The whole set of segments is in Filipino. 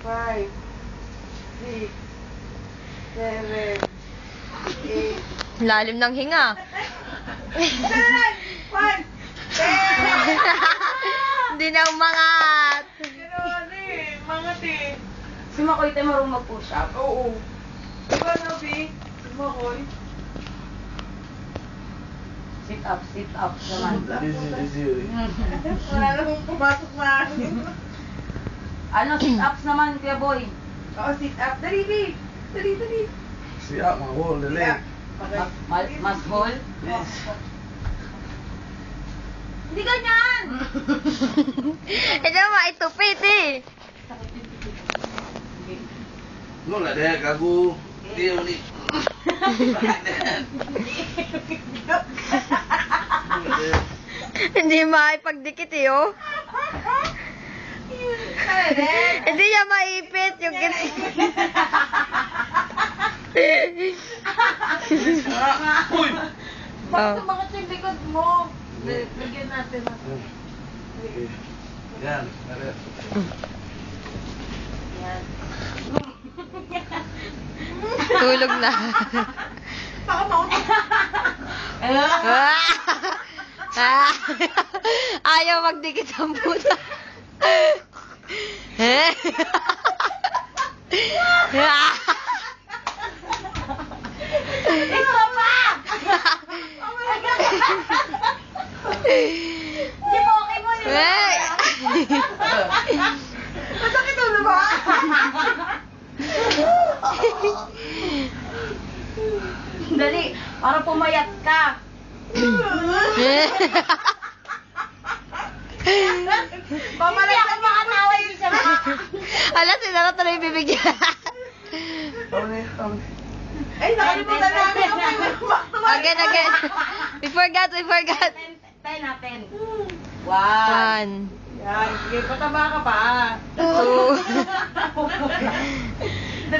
5, 6, 7, 8. Lalim ng hinga. 1, 10. Hindi na umangat. Gano'n eh. Mangat eh. Si Makoy tayo marunong mag-push up. Oo. Diba, Nabi? Makoy. Sit up naman. Wala namang pumasok na. Ano, sit ups naman, Kuya Boy. Oo, sit up. Dali, babe. Dali. Siap, mahol, dali. Mas hall. Yes. Hindi ganyan! Ito maitupit eh. No lah deh, kagu. Dia ni. Hindi maipagdikit eh, oh. Hindi niya maipit yung Uy. Bakit sumakit yung likod mo? Lagyan natin. Yan, ada. Yan. tulog na. Baka maunang. Ayaw magdikit ang puta. Ikaw pa! Hindi mo okay mo yun. Masakit ulo ba? Dali, para pumayat ka. Hindi ako makatawa yun siya. Alas, sinara tuloy yung bibig niya. Ay, nakalimutan namin. Again. We forgot. 10 natin. 1. 1, Yan, sige, pataba ka pa. 2, 3. 3.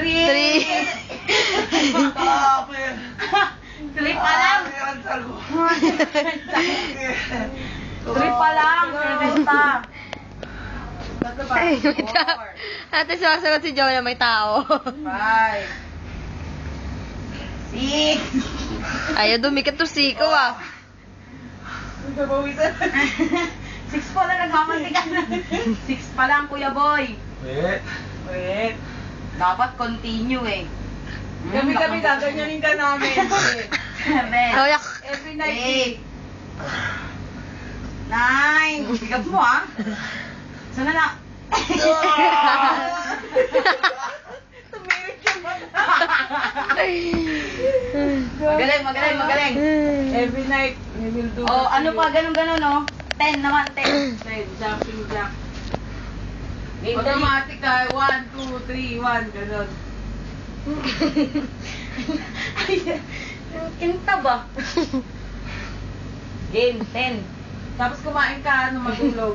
Apa ya? Trip pa lang. Trip pa lang. Servesta. Ay, may tao. Ate, sumasagot si Joe na may tao. 5. 6. Ayaw dumikit to siko ah. Nabawisan. 6 pa lang nagmamantikan. 6 pa lang, Kuya Boy. Wait. Dapat continue eh. Kami gaganyanin ka namin. 7. Royak. Every night. 8. 9. Bigap mo ah. Sana na. Tumirik yung mata. Magaling. Every night, we will do. Oh, ano pa, ganun no? 10 naman, 10. Jumping jack. Automatic. Automatic ka. 1, 2, 3, 1. Ganon. Kinta ba? Game, 10. Tapos kumain ka, matulog.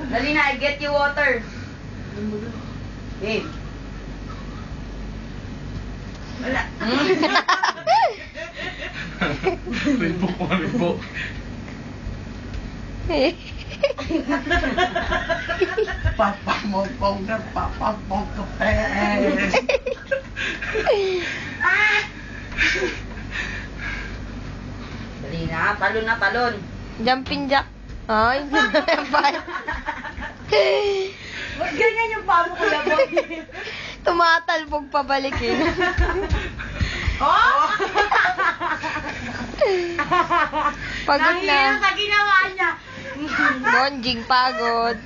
Dali na, I get you water. Game. Wala. Ribuk. Papa mau bongkar, papa mau kepes. Dali na, talon. Jumping jack. Ay, Ba't ganyan yung pamo, Kuya Boy? tumatalbog pabalik eh. Oh! Pagod Nangihina na. sa ginawa niya. Bonjing pagod.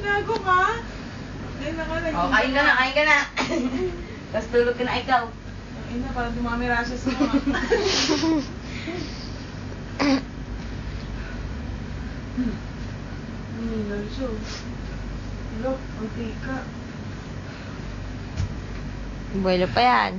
Nago ka? Ay, Oh, kain ka na. Tapos tulog ka na ikaw. Ay na, parang dumami rashes mo. Nalso. Look, ang tika. Buwelo pa yan.